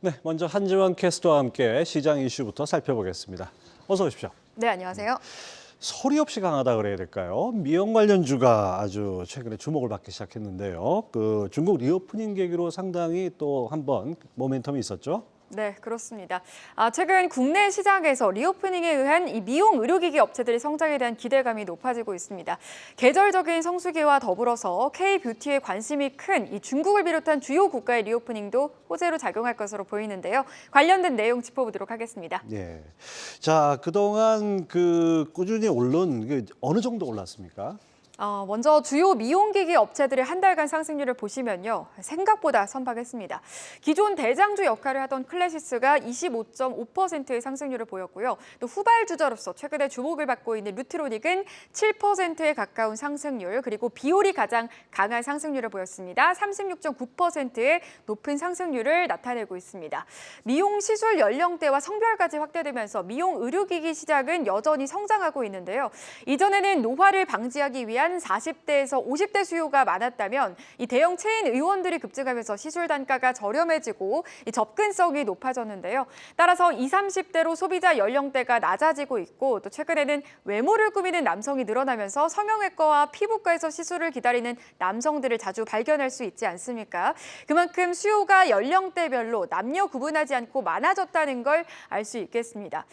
네, 먼저 한지원 캐스터와 함께 시장 이슈부터 살펴보겠습니다. 어서 오십시오. 네, 안녕하세요. 소리 없이 강하다 그래야 될까요? 미용 관련주가 아주 최근에 주목을 받기 시작했는데요. 중국 리오프닝 계기로 상당히 또 한번 모멘텀이 있었죠. 네, 그렇습니다. 최근 국내 시장에서 리오프닝에 의한 이 미용 의료기기 업체들의 성장에 대한 기대감이 높아지고 있습니다. 계절적인 성수기와 더불어서 K-뷰티에 관심이 큰 이 중국을 비롯한 주요 국가의 리오프닝도 호재로 작용할 것으로 보이는데요. 관련된 내용 짚어보도록 하겠습니다. 예. 자, 그동안 꾸준히 오른 어느 정도 올랐습니까? 먼저 주요 미용기기 업체들의 한 달간 상승률을 보시면요. 생각보다 선박했습니다. 기존 대장주 역할을 하던 클래시스가 25.5%의 상승률을 보였고요. 또 후발주자로서 최근에 주목을 받고 있는 루트로닉은 7%에 가까운 상승률, 그리고 비올이 가장 강한 상승률을 보였습니다. 36.9%의 높은 상승률을 나타내고 있습니다. 미용 시술 연령대와 성별까지 확대되면서 미용 의료기기 시장은 여전히 성장하고 있는데요. 이전에는 노화를 방지하기 위한 40대에서 50대 수요가 많았다면 이 대형 체인 의원들이 급증하면서 시술 단가가 저렴해지고 이 접근성이 높아졌는데요. 따라서 20, 30대로 소비자 연령대가 낮아지고 있고, 또 최근에는 외모를 꾸미는 남성이 늘어나면서 성형외과와 피부과에서 시술을 기다리는 남성들을 자주 발견할 수 있지 않습니까? 그만큼 수요가 연령대별로 남녀 구분하지 않고 많아졌다는 걸 알 수 있겠습니다.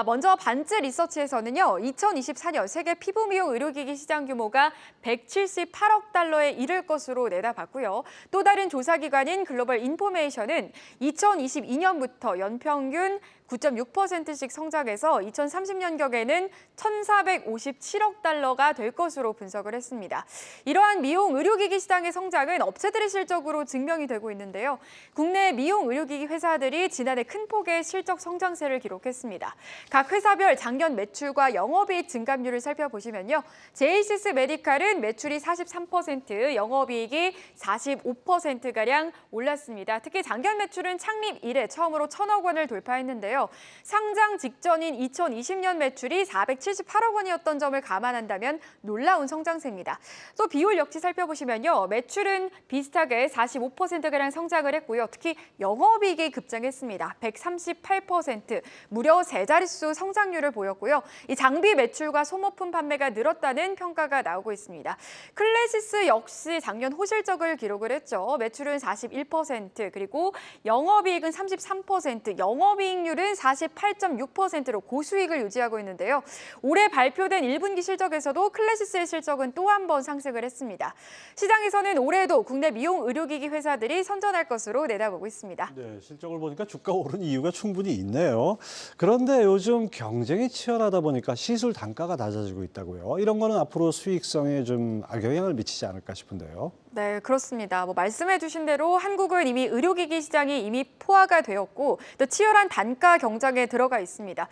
먼저 반즈 리서치에서는요, 2024년 세계 피부 미용 의료기기 시장 규모가 178억 달러에 이를 것으로 내다봤고요. 또 다른 조사기관인 글로벌 인포메이션은 2022년부터 연평균 9.6%씩 성장해서 2030년경에는 1,457억 달러가 될 것으로 분석을 했습니다. 이러한 미용 의료기기 시장의 성장은 업체들의 실적으로 증명이 되고 있는데요. 국내 미용 의료기기 회사들이 지난해 큰 폭의 실적 성장세를 기록했습니다. 각 회사별 작년 매출과 영업이익 증감률을 살펴보시면요. 제이시스 메디칼은 매출이 43%, 영업이익이 45%가량 올랐습니다. 특히 작년 매출은 창립 이래 처음으로 1,000억 원을 돌파했는데요. 상장 직전인 2020년 매출이 478억 원이었던 점을 감안한다면 놀라운 성장세입니다. 또 비율 역시 살펴보시면요. 매출은 비슷하게 45%가량 성장을 했고요. 특히 영업이익이 급증했습니다. 138%, 무려 세 자릿수 성장률을 보였고요. 이 장비 매출과 소모품 판매가 늘었다는 평가가 나오고 있습니다. 클래시스 역시 작년 호실적을 기록을 했죠. 매출은 41%, 그리고 영업이익은 33%, 영업이익률은 48.6%로 고수익을 유지하고 있는데요. 올해 발표된 1분기 실적에서도 클래시스의 실적은 또 한 번 상승을 했습니다. 시장에서는 올해도 국내 미용 의료기기 회사들이 선전할 것으로 내다보고 있습니다. 네, 실적을 보니까 주가 오른 이유가 충분히 있네요. 그런데 요즘 경쟁이 치열하다 보니까 시술 단가가 낮아지고 있다고요. 이런 거는 앞으로 수익성에 좀 악영향을 미치지 않을까 싶은데요. 네, 그렇습니다. 말씀해 주신 대로 한국은 이미 의료기기 시장이 이미 포화가 되었고, 또 치열한 단가 경쟁에 들어가 있습니다.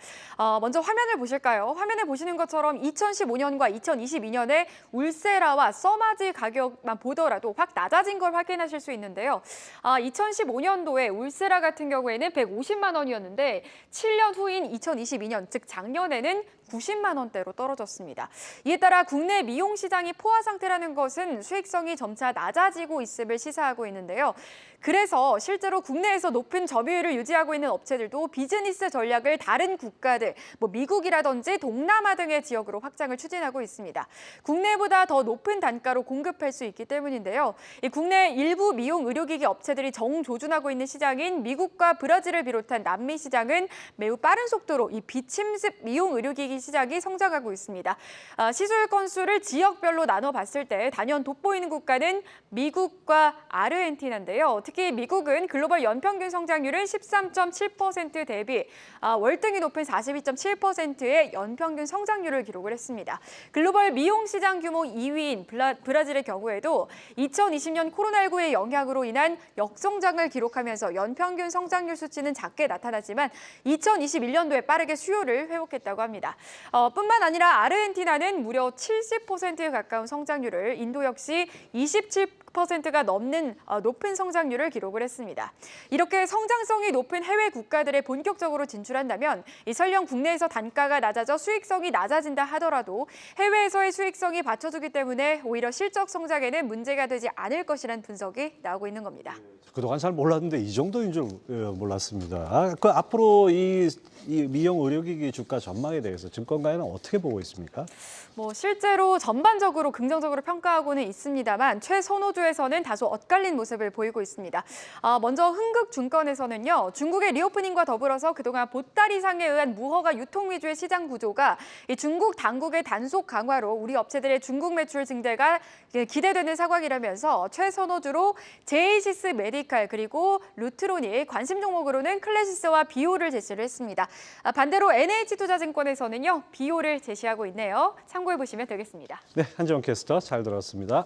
먼저 화면을 보실까요? 화면에 보시는 것처럼 2015년과 2022년에 울세라와 써마지 가격만 보더라도 확 낮아진 걸 확인하실 수 있는데요. 2015년도에 울세라 같은 경우에는 150만 원이었는데 7년 후인 2022년, 즉 작년에는 90만 원대로 떨어졌습니다. 이에 따라 국내 미용 시장이 포화 상태라는 것은 수익성이 점차 낮아지고 있음을 시사하고 있는데요. 그래서 실제로 국내에서 높은 점유율을 유지하고 있는 업체들도 비즈니스 전략을 다른 국가들, 미국이라든지 동남아 등의 지역으로 확장을 추진하고 있습니다. 국내보다 더 높은 단가로 공급할 수 있기 때문인데요. 국내 일부 미용 의료기기 업체들이 정조준하고 있는 시장인 미국과 브라질을 비롯한 남미 시장은 매우 빠른 속도로 이 비침습 미용 의료기기 시장이 성장하고 있습니다. 시술 건수를 지역별로 나눠봤을 때 단연 돋보이는 국가는 미국과 아르헨티나인데요. 특히 미국은 글로벌 연평균 성장률은 13.7% 대비 월등히 높은 42.7%의 연평균 성장률을 기록을 했습니다. 글로벌 미용 시장 규모 2위인 브라질의 경우에도 2020년 코로나19의 영향으로 인한 역성장을 기록하면서 연평균 성장률 수치는 작게 나타나지만 2021년도에 빠르게 수요를 회복했다고 합니다. 뿐만 아니라 아르헨티나는 무려 70%에 가까운 성장률을, 인도 역시 10%가 넘는 높은 성장률을 기록을 했습니다. 이렇게 성장성이 높은 해외 국가들에 본격적으로 진출한다면 설령 국내에서 단가가 낮아져 수익성이 낮아진다 하더라도 해외에서의 수익성이 받쳐주기 때문에 오히려 실적 성장에는 문제가 되지 않을 것이라는 분석이 나오고 있는 겁니다. 그동안 잘 몰랐는데 이 정도인 줄 몰랐습니다. 그 앞으로 이 미용 의료기기 주가 전망에 대해서 증권가에는 어떻게 보고 있습니까? 실제로 전반적으로 긍정적으로 평가하고는 있습니다만 최선호주에서는 다소 엇갈린 모습을 보이고 있습니다. 먼저 흥국증권에서는요. 중국의 리오프닝과 더불어서 그동안 보따리상에 의한 무허가 유통 위주의 시장 구조가 이 중국 당국의 단속 강화로 우리 업체들의 중국 매출 증대가 기대되는 상황이라면서 최선호주로 제이시스 메디칼 그리고 루트론이 관심 종목으로는 클래시스와 비오를 제시를 했습니다. 반대로 NH투자증권에서는요. 비오를 제시하고 있네요. 참고해 보시면 되겠습니다. 네, 한지원 캐스터 잘 들었습니다.